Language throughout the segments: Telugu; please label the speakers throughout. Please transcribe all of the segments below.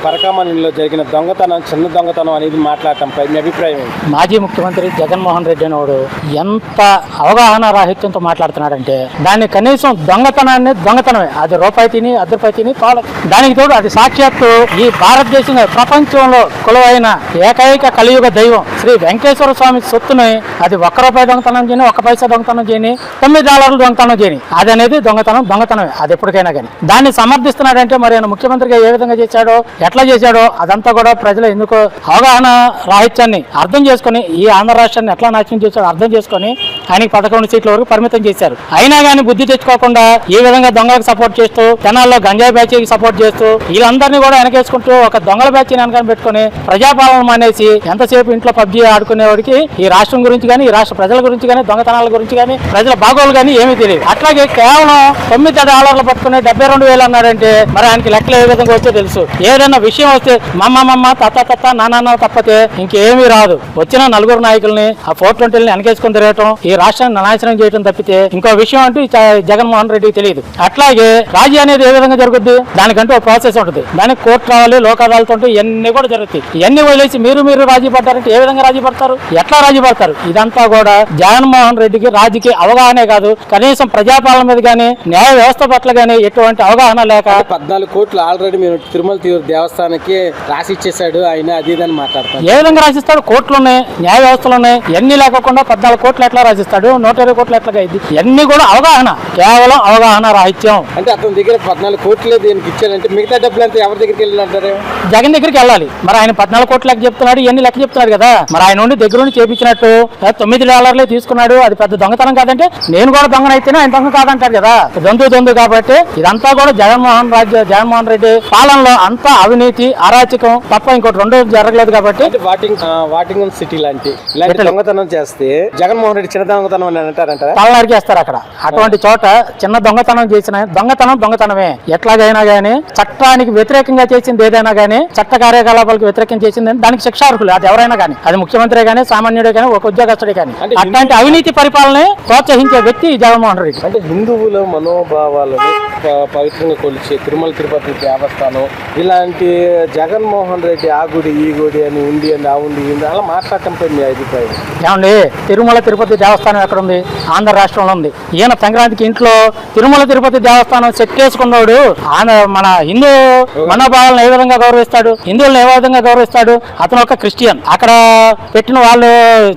Speaker 1: పరకామణిలో జరిగిన దొంగతనం, చిన్న దొంగతనం అనేది మాట్లాడటంపై మీ అభిప్రాయం ఏంటి?
Speaker 2: మాజీ ముఖ్యమంత్రి జగన్మోహన్ రెడ్డి అనేవాడు ఎంత అవగాహన రాహిత్యంతో మాట్లాడుతున్నాడంటే దాన్ని కనీసం దొంగతనాన్ని దొంగతనమే, అది రూపాయి తిని అర్ధ రూపాయి తిని దానికి తోడు అది సాక్షాత్తు ఈ భారతదేశం ప్రపంచంలో కొలువైన ఏకైక కలియుగ దైవం శ్రీ వెంకటేశ్వర స్వామి సొత్తుని అది ₹1 దొంగతనం చేయని, $1 దొంగతనం చేయని, $9 దొంగతనం చేయని, అది అనేది దొంగతనమే అది ఎప్పటికైనా కానీ. దాన్ని సమర్థిస్తున్నాడంటే మరి ఆయన ముఖ్యమంత్రిగా ఏ విధంగా చేశాడో, ఎట్లా చేశాడో అదంతా కూడా ప్రజలు ఎందుకు అవగాహన రాహిత్యాన్ని అర్థం చేసుకుని ఈ ఆంధ్ర రాష్ట్రాన్ని ఎట్లా నాశనం చేశాడో అర్థం చేసుకుని ఆయనకి 11 సీట్ల వరకు పరిమితం చేశారు. అయినా కానీ బుద్ధి తెచ్చుకోకుండా ఈ విధంగా దొంగలకు సపోర్ట్ చేస్తూ, జనాల్లో గంజాయి బ్యాచ్కి సపోర్ట్ చేస్తూ వీళ్ళందరినీ కూడా వెనకేసుకుంటూ ఒక దొంగల బ్యాచ్ వెనకాల పెట్టుకుని ప్రజాపాలన మానేసి ఎంతసేపు ఇంట్లో పబ్జీ ఆడుకునేవాడికి ఈ రాష్ట్రం గురించి కానీ, ఈ రాష్ట్ర ప్రజల గురించి కానీ, దొంగతనాల గురించి కానీ, ప్రజల బాగోలు కానీ ఏమీ తెలియదు. అట్లాగే కేవలం $9 పట్టుకుని 72,000 అన్నాడంటే మరి ఆయనకి లెక్కలు ఏ విధంగా వచ్చో తెలుసు. ఏదైనా విషయం వస్తే మమ్మ తత్త నాన్న తప్పతే ఇంకేమీ రాదు. వచ్చిన 4 నాయకుల్ని ఆ 420ని వెనకేసుకొని తిరగటం, ఈ రాష్ట్రాన్ని నాశనం చేయడం తప్పితే ఇంకో విషయం అంటూ జగన్మోహన్ రెడ్డికి తెలియదు. అట్లాగే రాజీ అనేది ఏ విధంగా జరుగుద్ది, దానికంటూ ఒక ప్రాసెస్ ఉంటుంది. దానికి కోర్టు రావాలి, లోక్ అదాలత్ ఉంటూ ఇవన్నీ కూడా జరుగుతాయి. ఇవన్నీ వదిలేసి మీరు రాజీ పడ్డారంటే ఏ విధంగా రాజీ పడతారు, ఎట్లా రాజీ పడతారు? ఇదంతా కూడా జగన్మోహన్ రెడ్డికి రాజకీయ అవగాహనే కాదు, కనీసం ప్రజాపాలన మీద కానీ, న్యాయ వ్యవస్థ పట్ల కానీ ఎటువంటి అవగాహన లేక
Speaker 1: 14 కోట్లు ఆల్రెడీ మీరు తిరుమల దేవస్థానానికి రాసి ఇచ్చేసాడు ఆయన, అది ఇదని మాట్లాడతారు.
Speaker 2: ఏ విధంగా రాసిస్తాడు? కోర్టులు ఉన్నాయి, న్యాయ వ్యవస్థలు ఉన్నాయి, ఎన్ని లేకుండా 14 కోట్లు ఎట్లా రాసిస్తాడు? 120 కోట్లు ఎట్లా అయింది? ఇవన్నీ కూడా అవగాహన, కేవలం అవగాహన రాహిత్యం.
Speaker 1: అంటే అతని దగ్గర 14 కోట్లే దీనికి ఇచ్చాడంటే మిగతా డబ్బులు అంతా ఎవరి దగ్గరికి వెళ్ళినట్టారు?
Speaker 2: జగన్ దగ్గరికి వెళ్ళాలి. మరి ఆయన 14 కోట్లు లెక్క చెప్తున్నాడు, ఇవన్నీ లెక్క చెప్తున్నాడు కదా. మరి ఆయన నుండి దగ్గర నుండి చేపించినట్టు $9 తీసుకున్నాడు, అది పెద్ద దొంగతనం కాదంటే నేను కూడా దొంగనైతేనే ఆయన దొంగ కాదంటారు కదా. దొందు కాబట్టి ఇదంతా కూడా జగన్మోహన్ రెడ్డి పాలనలో అంతా అవినీతి, అరాచకం తప్ప ఇంకోటి రెండు జరగలేదు. కాబట్టి
Speaker 1: వాటింగ్ సిటీ లాంటి దొంగతనం చేస్తే జగన్మోహన్ రెడ్డి చిన్న దొంగతనం అని అంటారంటారా?
Speaker 2: తలనరికేస్తారు అక్కడ. అటువంటి చోట చిన్న దొంగతనం చేసిన దొంగతనమే. ఎట్లాగైనా గానీ చట్టానికి వ్యతిరేకంగా చేసింది ఏదైనా గానీ, చట్ట కార్యకలాపాలకు వ్యతిరేకంగా చేసింది దానికి శిక్షార్హులు. అది ఎవరైనా కానీ, అది ముఖ్యమంత్రి కానీ, సామాన్యుడే కానీ, ఒక ఉద్యోగస్తుడే కానీ. అట్లాంటి అవినీతి పరిపాలన ప్రోత్సహించే వ్యక్తి జగన్మోహన్ రెడ్డి.
Speaker 1: అంటే హిందువుల మనోభావాలను పవిత్రంగా కొలిచే తిరుమల తిరుపతి దేవస్థానం ఇలాంటి జగన్మోహన్ రెడ్డి ఆ గుడి ఈ గుడి అని ఉంది అని ఆ ఉంది అలా మాట్లాడటంపై మీ అభిప్రాయం
Speaker 2: ఏమండి? తిరుమల తిరుపతి దేవస్థానం ఎక్కడ ఉంది? ఆంధ్ర రాష్ట్రంలో ఉంది. ఈయన సంక్రాంతికి ఇంట్లో తిరుమల తిరుపతి దేవస్థానం సెట్ చేసుకున్నాడు. మన హిందూ మనోభావాలను ఏ విధంగా గౌరవిస్తాడు, హిందువులను ఏ విధంగా గౌరవిస్తాడు? అతను ఒక క్రిస్టియన్. అక్కడ పెట్టిన వాళ్ళు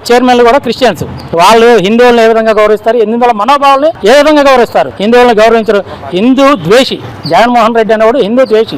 Speaker 2: చైర్మన్లు కూడా క్రిస్టియన్స్. వాళ్ళు హిందువులను ఏ విధంగా గౌరవిస్తారు, హిందువుల మనోభావాలను ఏ విధంగా గౌరవిస్తారు? హిందువులను గౌరవించరు. హిందూ ద్వేషి జగన్మోహన్ రెడ్డి అనేవాడు, హిందూ ద్వేషి.